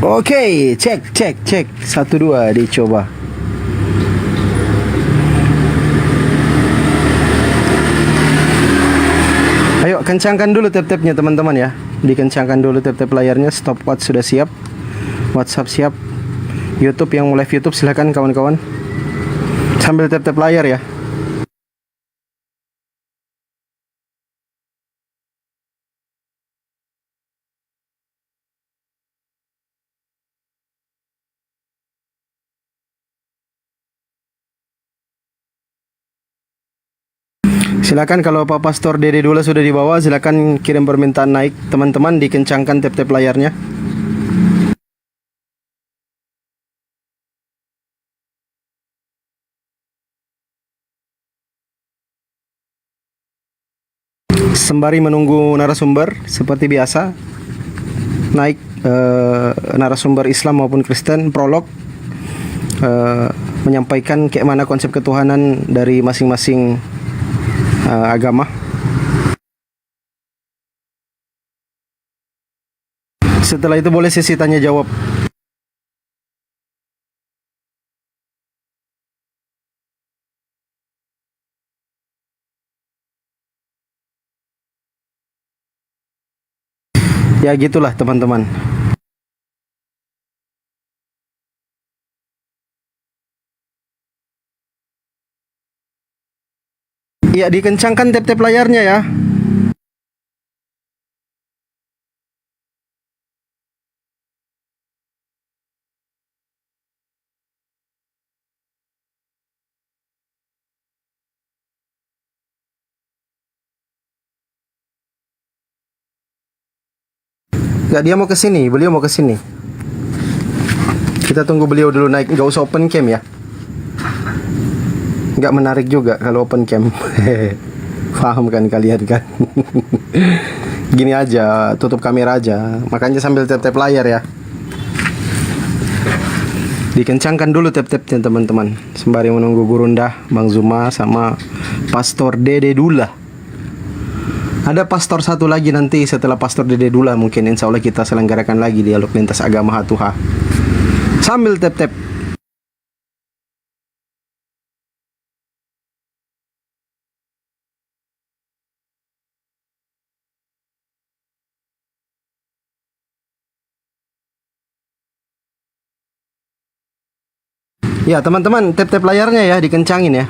Oke, cek, cek, cek. Satu dua dicoba. Ayo kencangkan dulu tap-tapnya teman-teman ya. Dikencangkan dulu tap-tap layarnya. Stopwatch sudah siap. WhatsApp siap. YouTube yang live YouTube silahkan kawan-kawan. Sambil tap-tap layar ya. Silakan kalau Pak Pastor Dede Dula sudah di bawah, silakan kirim permintaan naik. Teman-teman dikencangkan tap-tap layarnya. Sembari menunggu narasumber seperti biasa, naik narasumber Islam maupun Kristen prolog menyampaikan kayak mana konsep ketuhanan dari masing-masing agama. Setelah itu boleh sesi tanya jawab. Ya gitulah teman-teman. Ya dikencangkan tap-tap layarnya ya. Enggak, dia mau ke sini, beliau mau ke sini. Kita tunggu beliau dulu naik, enggak usah open cam ya. Enggak menarik juga kalau open cam. Paham kan kalian kan? Gini aja, tutup kamera aja. Makanya sambil tap-tap layar ya. Dikencangkan dulu tap-tapnya teman-teman. Sembari menunggu Gurundah, Bang Zuma sama Pastor Dede Dula. Ada pastor satu lagi nanti setelah Pastor Dede Dula, mungkin insya Allah kita selenggarakan lagi dialog lintas agama Hatuha. Sambil tap-tap. Ya teman-teman, tap-tap layarnya ya, dikencangin ya.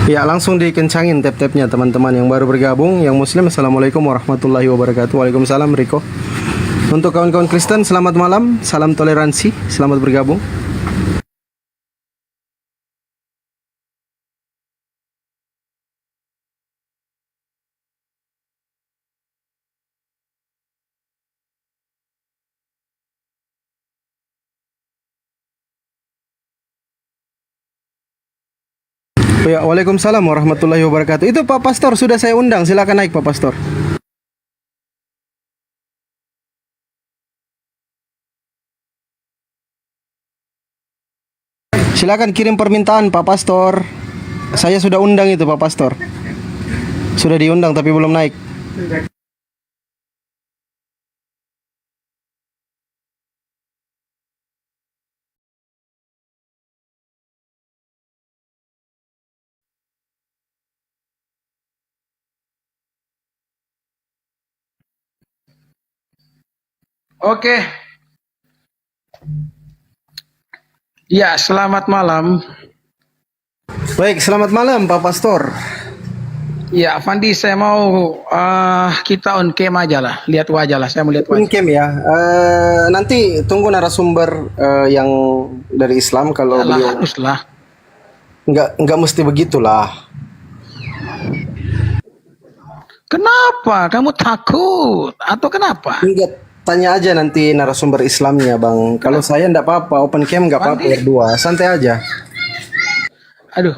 Ya langsung dikencangin tap-tapnya teman-teman yang baru bergabung. Yang muslim, assalamualaikum warahmatullahi wabarakatuh. Waalaikumsalam Riko. Untuk kawan-kawan Kristen, selamat malam. Salam toleransi, selamat bergabung. Ya, waalaikumsalam warahmatullahi wabarakatuh. Itu Pak Pastor sudah saya undang, silakan naik Pak Pastor. Silakan kirim permintaan Pak Pastor. Saya sudah undang itu Pak Pastor. Sudah diundang tapi belum naik. Oke, ya selamat malam. Baik, selamat malam Pak Pastor. Ya, Fandi, saya mau kita on cam aja lah, lihat wajah lah. Saya mau lihat wajah. Cam ya. Nanti tunggu narasumber yang dari Islam kalau Yalah, beliau haruslah. nggak mesti begitulah. Kenapa? Kamu takut atau kenapa? Enggak, tanya aja nanti narasumber Islamnya Bang. Kalau saya enggak apa-apa, open cam enggak apa-apa, Fandi. berdua, santai aja. Aduh.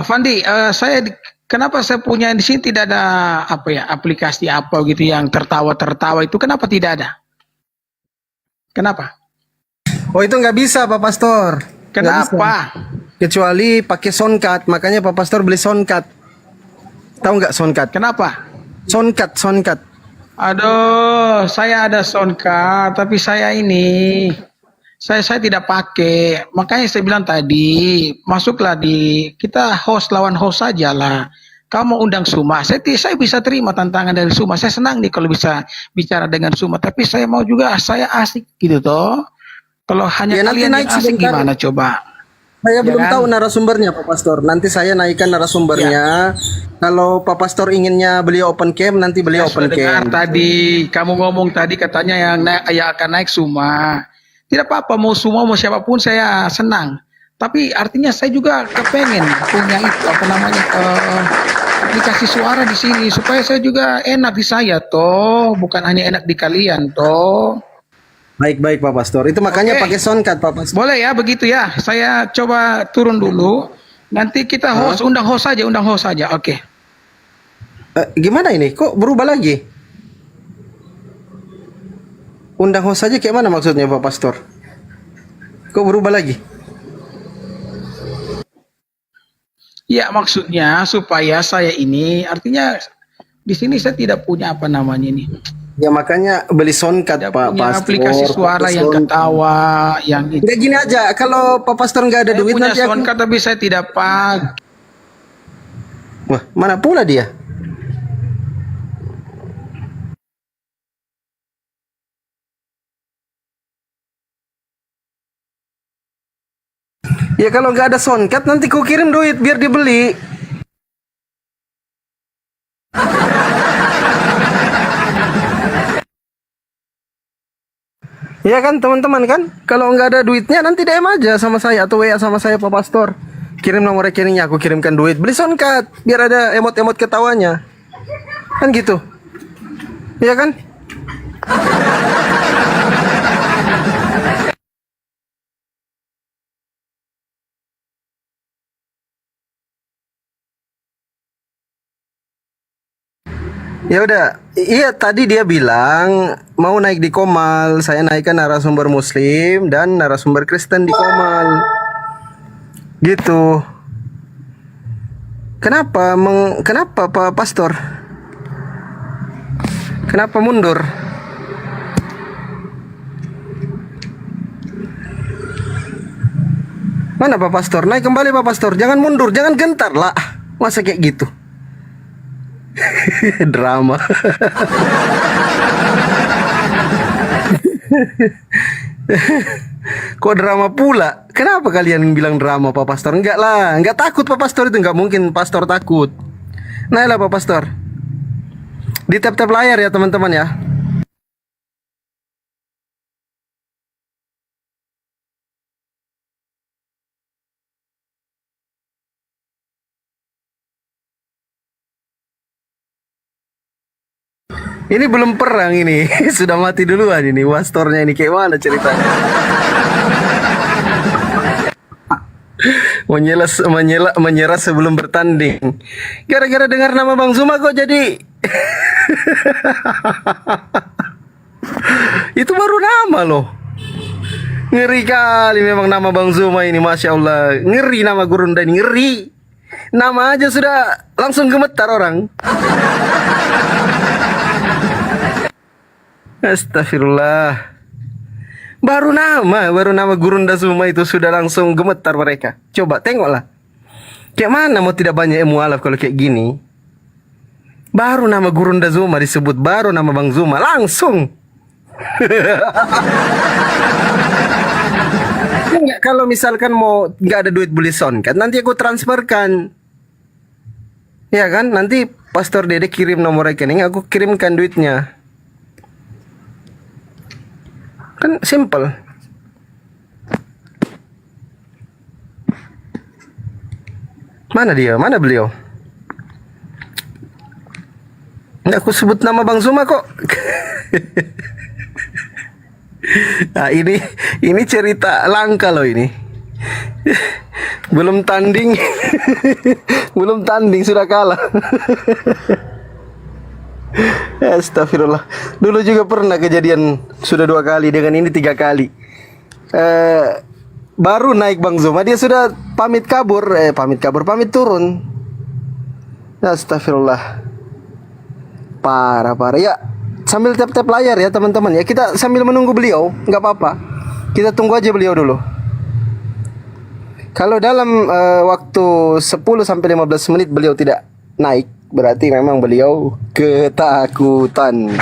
Fandi, saya kenapa saya punya di sini tidak ada apa ya aplikasi apa gitu yang tertawa-tertawa itu kenapa tidak ada? Kenapa? Oh itu nggak bisa Pak Pastor. Nggak bisa. Kenapa? Kecuali pakai soundcard, makanya Pak Pastor beli soundcard. Tahu nggak soundcard? Kenapa? Soundcard. Aduh, saya ada soundcard, tapi saya saya tidak pakai. Makanya saya bilang tadi, masuklah di kita host lawan host saja lah. Kamu mau undang Suma, saya bisa terima tantangan dari Suma. Saya senang nih kalau bisa bicara dengan Suma, tapi saya mau juga saya asik gitu toh. Kalau hanya Ya, nanti kalian naik yang asik sebentar. gimana coba? Saya Ya belum kan? tahu narasumbernya Pak Pastor. Nanti saya naikkan narasumbernya. Kalau Pak Pastor inginnya beliau open cam, nanti beliau Sudah open dengar cam. tadi, kamu ngomong tadi katanya yang akan naik Suma. Tidak apa-apa, mau Suma mau siapapun saya senang. Tapi artinya saya juga kepengen punya itu apa namanya aplikasi suara di sini supaya saya juga enak di saya toh, bukan hanya enak di kalian toh. Baik Pak Pastor. Itu makanya Oke. pakai soundcard Pak Pastor. Boleh ya begitu ya. Saya coba turun dulu. Nanti kita undang host saja. Oke. Gimana ini? Kok berubah lagi? Undang host saja kayak mana maksudnya Pak Pastor? Kok berubah lagi? Ya maksudnya supaya saya ini artinya di sini saya tidak punya apa namanya ini. Ya makanya beli soundcard Tidak Pak punya Pastor. aplikasi suara Pakai yang sound- ketawa, yang itu. Nggak gini aja, kalau Pak Pastor nggak ada Saya duit punya nanti aku... soundcard tapi saya tidak pakai. Wah, mana pula dia? Ya kalau nggak ada soundcard nanti ku kirim duit biar dibeli. Ya kan teman-teman kan? Kalau nggak ada duitnya nanti DM aja sama saya atau WA sama saya Pak Pastor. Kirim nomor rekeningnya, aku kirimkan duit. Beli soundcard biar ada emot-emot ketawanya. Kan gitu. Iya kan? Ya udah, iya tadi dia bilang mau naik di Komal, saya naikkan narasumber Muslim dan narasumber Kristen di Komal. Gitu. Kenapa Pak Pastor? Kenapa mundur? Mana Pak Pastor? Naik kembali Pak Pastor. Jangan mundur, jangan gentar lah. Masa kayak gitu? Drama. Kok drama pula? Kenapa kalian bilang drama Pak Pastor? Enggak lah, enggak takut Pak Pastor itu, enggak mungkin Pastor takut. Nah lah Pak Pastor. Di tap-tap layar ya teman-teman ya. Ini belum perang ini, sudah mati duluan ini. Wastornya ini kayak mana ceritanya? Menyerah sebelum bertanding. Gara-gara dengar nama Bang Zuma kok jadi itu baru nama loh. Ngeri kali memang nama Bang Zuma ini, Masya Allah. Ngeri nama Gurunda ini, ngeri. Nama aja sudah langsung gemetar orang. Astagfirullah. Baru nama Gurunda Zuma itu sudah langsung gemetar mereka. Coba tengoklah. Kayak mana mau tidak banyak mualaf kalau kayak gini? Baru nama Gurunda Zuma disebut, baru nama Bang Zuma langsung. Enggak, kalau misalkan mau nggak ada duit beli sound kan, nanti aku transferkan. Ya kan, nanti Pastor Dede kirim nomor rekening, aku kirimkan duitnya. Kan simple. Mana dia? Mana beliau? Nggak aku sebut nama Bang Zuma kok. Nah ini cerita langka loh ini. Belum tanding. Belum tanding sudah kalah. Astagfirullah. Dulu juga pernah kejadian sudah 2 kali, dengan ini 3 kali. Baru naik Bang Zuma dia sudah pamit turun. Astagfirullah. Parah. Ya, sambil tap-tap layar ya teman-teman ya. Kita sambil menunggu beliau, nggak apa-apa. Kita tunggu aja beliau dulu. Kalau dalam waktu 10 sampai 15 menit beliau tidak naik, berarti memang beliau ketakutan.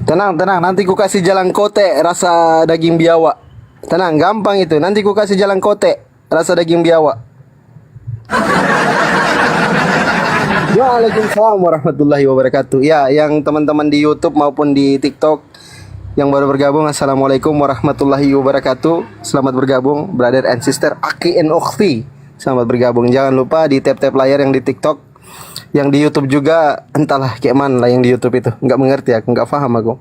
Tenang, nanti ku kasih jalan kote rasa daging biawak. Tenang, gampang itu. Nanti ku kasih jalan kote rasa daging biawak. Waalaikumsalam warahmatullahi wabarakatuh. Ya, yang teman-teman di YouTube maupun di TikTok yang baru bergabung, assalamualaikum warahmatullahi wabarakatuh. Selamat bergabung, brother and sister, aki and ukhti. Selamat bergabung. Jangan lupa di tap-tap layar yang di TikTok. Yang di YouTube juga, entahlah kayak mana lah yang di YouTube itu. Nggak mengerti aku, nggak paham aku.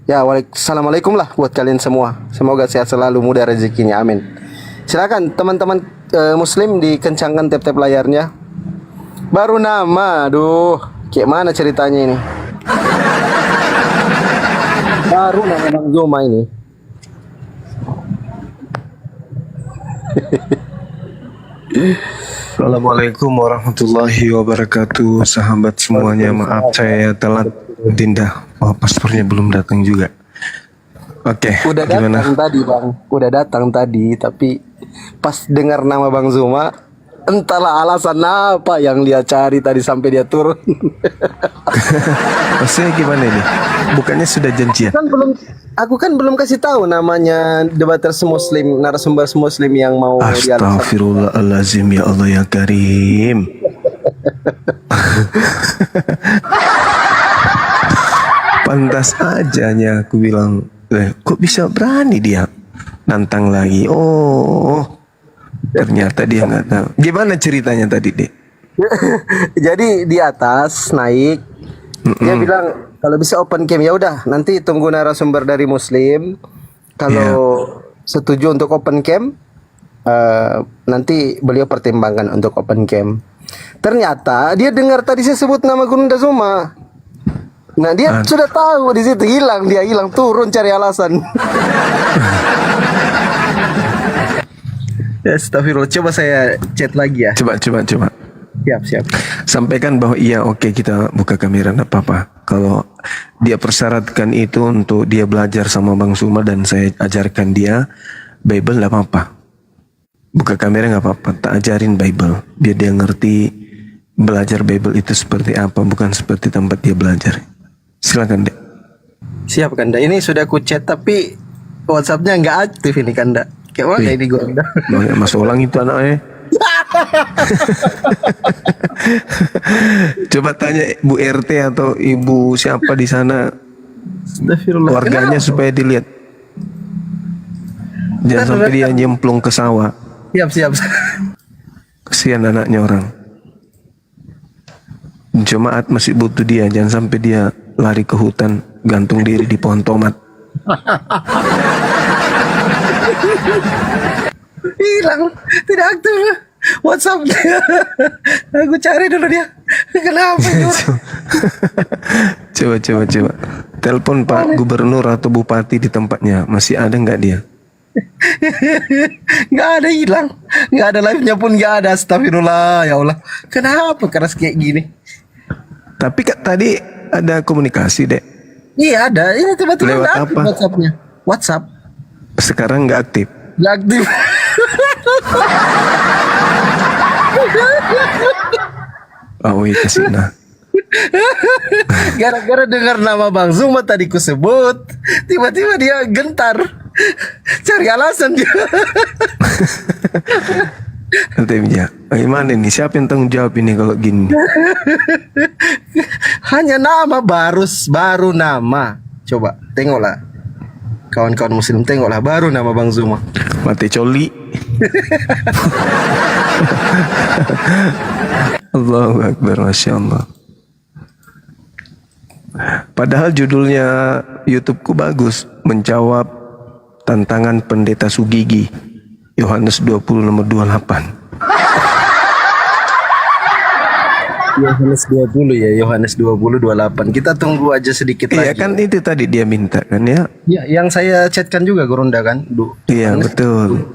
Ya, assalamualaikum lah buat kalian semua. Semoga sehat selalu, mudah rezekinya, amin. Silakan teman-teman muslim dikencangkan tap-tap layarnya. Baru nama, aduh, kayak mana ceritanya ini? Baru nama Bang Zuma ini. Assalamualaikum warahmatullahi wabarakatuh. Sahabat semuanya, maaf saya telat. Dinda, paspornya belum datang juga. Oke, Udah gimana? datang tadi Bang, udah datang tadi, tapi pas dengar nama Bang Zuma, entahlah alasan apa yang dia cari tadi sampai dia turun. Maksudnya gimana ini? Bukannya sudah janjian? Aku kan belum kasih tahu namanya debaters muslim, narasumber muslim yang mau dia alasan. Astagfirullahalazim, ya Allah ya Karim. Pantas ajanya aku bilang, kok bisa berani dia nantang lagi? Oh, ternyata dia nggak tahu. Gimana ceritanya tadi, Dek? Jadi di atas naik, dia bilang kalau bisa open cam, ya udah nanti tunggu narasumber dari muslim. Kalau setuju untuk open cam, nanti beliau pertimbangkan untuk open cam. Ternyata dia dengar tadi saya sebut nama Gunda Zuma. Nah dia sudah tahu, di situ dia hilang turun cari alasan. Astagfirullah, coba saya chat lagi ya. Coba. Siap. Sampaikan bahwa iya, oke, kita buka kamera, nggak apa-apa. Kalau dia persyaratkan itu untuk dia belajar sama Bang Zuma dan saya ajarkan dia Bible, nggak apa-apa. Buka kamera nggak apa-apa, tak ajarin Bible. Biar dia ngerti belajar Bible itu seperti apa, bukan seperti tempat dia belajar. Silakan, Dek. Siap Kanda. Ini sudah aku chat tapi WhatsApp-nya nggak aktif ini Kanda. Kayak mana ini gue Kanda? Mas Olang itu anaknya. Coba tanya Bu RT atau Ibu siapa di sana, warganya, supaya dilihat. Jangan sampai dia nyemplung ke sawah. Siap. Kesian anaknya orang. Jemaat masih butuh dia. Jangan sampai dia lari ke hutan, gantung diri di pohon tomat. Hilang, tidak aktif WhatsApp-nya. Aku cari dulu dia. Kenapa ini orang? Coba. Telepon Pak Gubernur atau Bupati di tempatnya. Masih ada nggak dia? Nggak ada, hilang. Nggak ada, live-nya pun nggak ada. Astagfirullah, ya Allah. Kenapa keras kayak gini? Tapi tadi ada komunikasi, Dek. Iya ada. Ini tiba-tiba Lewat nggak aktif apa? WhatsApp-nya. WhatsApp Sekarang nggak aktif. nggak aktif. Oh iya, kasih nah. Gara-gara dengar nama Bang Zuma tadi ku sebut, tiba-tiba dia gentar. Cari alasan dia. Nanti ya, bagaimana nih? Siapa yang tanggung jawab ini kalau gini? Hanya nama baru nama. Coba tengoklah. Kawan-kawan muslim tengoklah baru nama Bang Zuma. Mati coli. Allahu Akbar, Masya Allah. Padahal judulnya YouTubeku bagus, menjawab tantangan pendeta Sugigi, Yohanes 20 nomor 28. Yohanes 20 ya, Yohanes 20 28. Kita tunggu aja sedikit Iya lagi. kan itu tadi dia minta kan ya. Ya, yang saya chatkan juga Gurunda kan. Iya betul.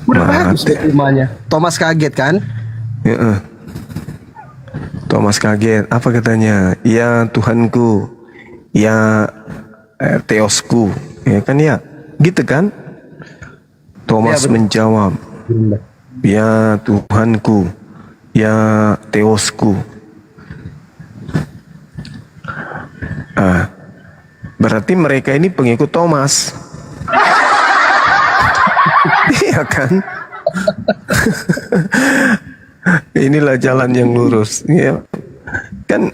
Udah bagus deh temanya. Thomas kaget kan? Ya, Thomas kaget. Apa katanya? Ya Tuhanku, ya Theosku, ya kan ya, gitu kan? Thomas Ya, betul. menjawab, ya Tuhanku, ya Theosku. Berarti mereka ini pengikut Thomas. Iya kan? Inilah jalan yang lurus, ya. Kan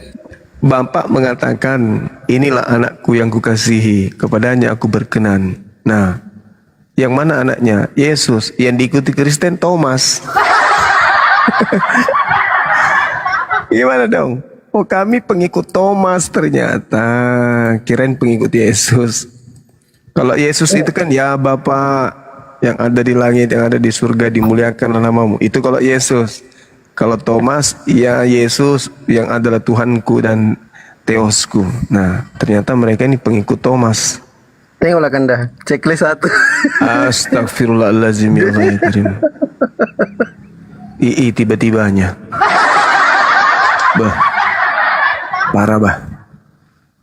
Bapak mengatakan, inilah anakku yang kukasihi, kepadanya aku berkenan. Nah, yang mana anaknya? Yesus. Yang diikuti Kristen Thomas. Gimana dong? Oh, kami pengikut Thomas ternyata. Kirain pengikut Yesus. Kalau Yesus itu kan, ya Bapa yang ada di langit, yang ada di surga, dimuliakanlah namamu. Itu kalau Yesus. Kalau Thomas, ya Yesus yang adalah Tuhanku dan Theosku. Nah, ternyata mereka ini pengikut Thomas. Tengoklah Kanda, checklist 1. Astagfirullahaladzim ya Allah ya Karim. Tiba-tibanya. Bah, parah bah.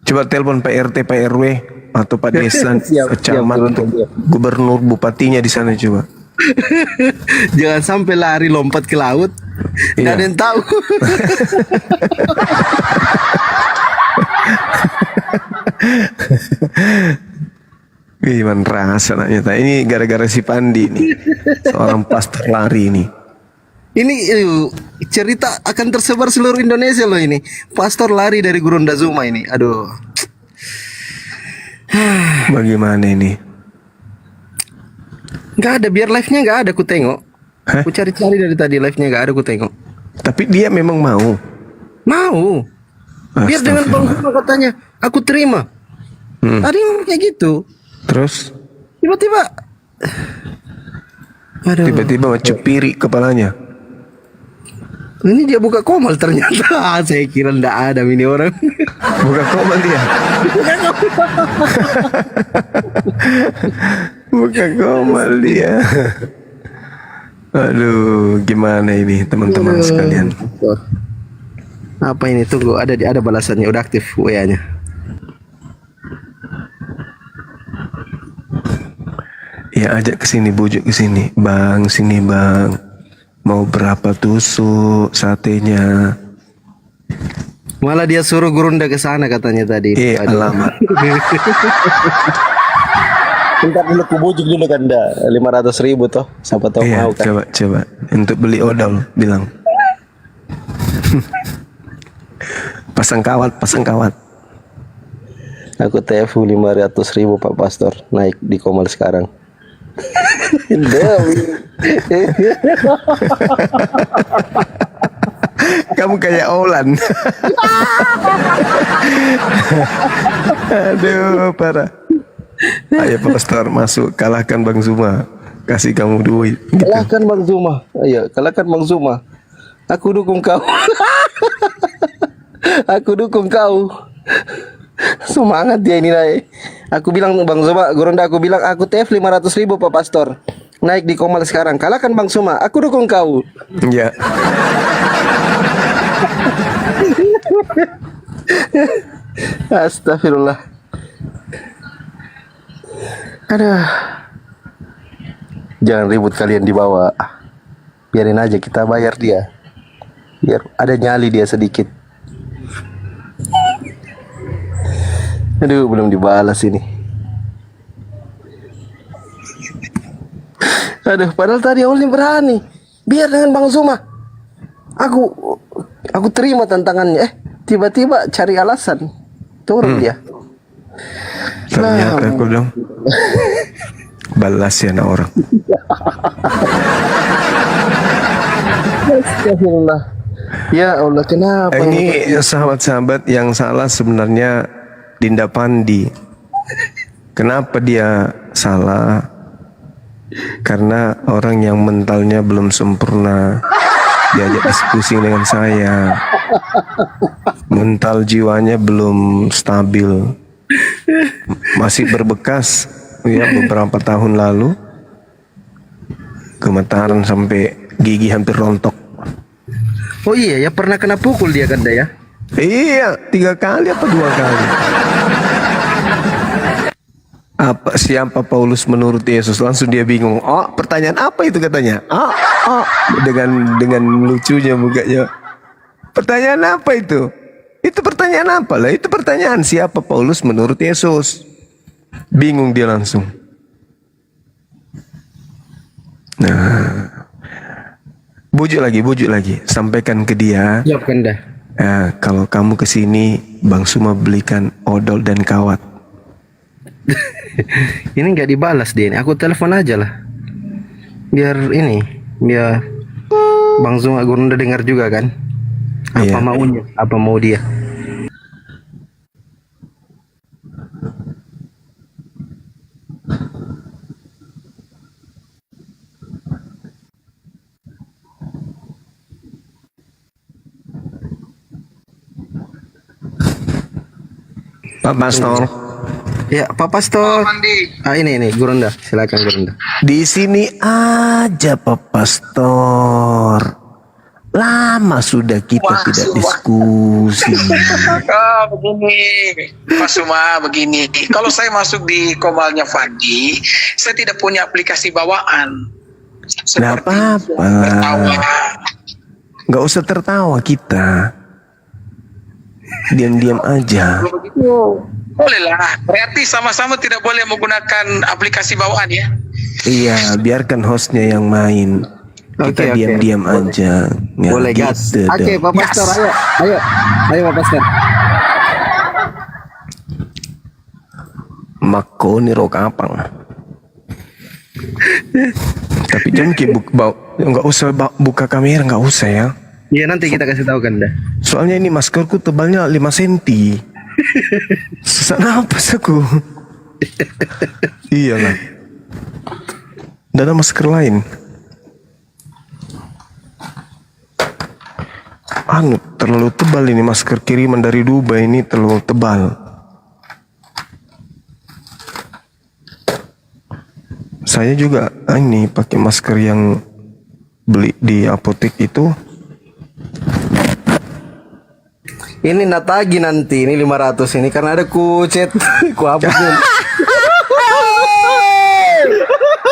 Coba telepon Pak RT, Pak RW atau Pak Desa, Siap, camat, siap. gubernur, bupatinya di sana coba. Jangan sampai lari lompat ke laut. Nggak Iya. ada yang tahu. Gimana rasa anaknya? Ini gara-gara si Pandi nih, seorang pastor lari ini. Ini cerita akan tersebar seluruh Indonesia loh ini. Pastor lari dari Gurunda Zuma ini. Aduh. Bagaimana ini? Nggak ada, biar live-nya nggak ada, ku tengok. Hah? Ku cari-cari dari tadi, live-nya nggak ada, ku tengok. Tapi dia memang mau. Mau. Biar dengan Bang Astagfirullah. Zuma katanya, aku terima. Ada yang ngomong kayak gitu. Terus Tiba-tiba. Aduh. tiba-tiba cupiri kepalanya. Ini dia buka komal ternyata. Saya kira ndak ada ini orang. Bukan komal dia. Bukan komal dia. Aduh, gimana ini teman-teman sekalian? Apa ini? Tunggu, ada balasannya, udah aktif WA-nya. Ya ajak ke sini, bujuk ke sini. Bang, sini bang. Mau berapa tusuk satenya? Malah dia suruh Gurunda ke sana katanya tadi. Alamat. Bentar dulu, ku bujuk dulu kan, 500.000 toh. Siapa tahu Iya, mau kan. coba. Untuk beli odol, bilang. Pasang kawat. Aku TFU 500.000 Pak Pastor, naik di Komal sekarang. Kamu kayak Olan. Aduh, parah. Ayo Pak Pastor masuk, kalahkan Bang Zuma. Kasih kamu duit. Gitu. Kalahkan Bang Zuma. Ayo, kalahkan Bang Zuma. Aku dukung kau. Aku dukung kau. Semangat dia ini, Nay. Aku bilang Bang Zuma, Gurunda, aku bilang aku TF 500.000 Pak Pastor. Naik di Komal sekarang. Kalahkan Bang Zuma. Aku dukung kau. Ya. Astagfirullah. Aduh. Jangan ribut kalian di bawah. Biarin aja kita bayar dia. Biar ada nyali dia sedikit. Aduh, belum dibalas ini. Aduh, padahal tadi awalnya berani. Biar dengan Bang Zuma. Aku terima tantangannya. Tiba-tiba cari alasan. Turun dia. Ternyata aku dong. Balas ya anak orang. Astagfirullah. Ya Allah, kenapa Ini sahabat-sahabat yang salah sebenarnya Dinda Pandi. Kenapa dia salah? Karena orang yang mentalnya belum sempurna diajak diskusi dengan saya. Mental jiwanya belum stabil. Masih berbekas ya beberapa tahun lalu. Gemetaran sampai gigi hampir rontok. Oh iya ya, pernah kena pukul dia kan ya? Iya, 3 kali atau 2 kali. Siapa Paulus menurut Yesus? Langsung dia bingung. Oh, pertanyaan apa itu katanya? Dengan lucunya mukanya. Pertanyaan apa itu? Itu pertanyaan apa lah? Itu pertanyaan siapa Paulus menurut Yesus? Bingung dia langsung. Nah, bujuk lagi. Sampaikan ke dia. Siapkan dah. Kalau kamu kesini, Bang Suma belikan odol dan kawat. Ini nggak dibalas dia. Aku telepon aja lah. Biar Bang Zuma Gurunda dengar juga kan. Apa Iya. maunya? Apa mau dia? Pak Pastor, Ya, Pak Pastor. Mandi. Ini Gurunda. Silakan Gurunda. di sini aja Pak Pastor. Lama sudah kita tidak diskusi. Begini, Mas Suma, begini. Kalau saya masuk di Komalnya Fandi, saya tidak punya aplikasi bawaan. Nggak apa-apa. Tertawa. Nggak usah tertawa kita. Diam-diam aja. Boleh lah. Berarti sama-sama tidak boleh menggunakan aplikasi bawaan ya. Iya, biarkan hostnya yang main. Kita Oke. diam-diam aja. Ya, Boleh gas. gitu Oke, dong. Pak Pastor, Gas. ayo Pak Pastor. Makoni rokapang. Tapi jangan nggak usah buka kamera, nggak usah ya. Iya, nanti kita kasih tahu kan dah. Soalnya ini maskerku tebalnya 5 cm. Sesak napas aku. Iyalah. Dan ada masker lain. Terlalu tebal ini masker kiriman dari Dubai ini terlalu tebal. Saya juga ini pakai masker yang beli di apotek itu. Ini natagi nanti, ini 500 ini karena ada kucet. Ku hapus nih.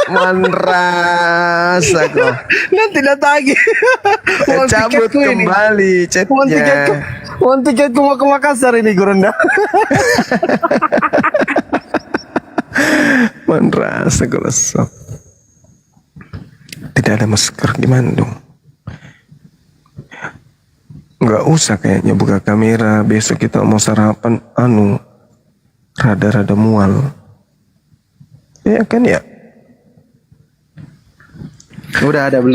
Manras aku. Nanti natagi. Uang Cabut tiketku ini. kembali Uang tiketku, chatnya. uang tiketku mau ke Makassar ini Gurunda. Manras aku lesok. Tidak ada masker gimana dong? Nggak usah kayaknya buka kamera. Besok kita mau sarapan rada-rada mual. Ya kan ya? Udah ada beli.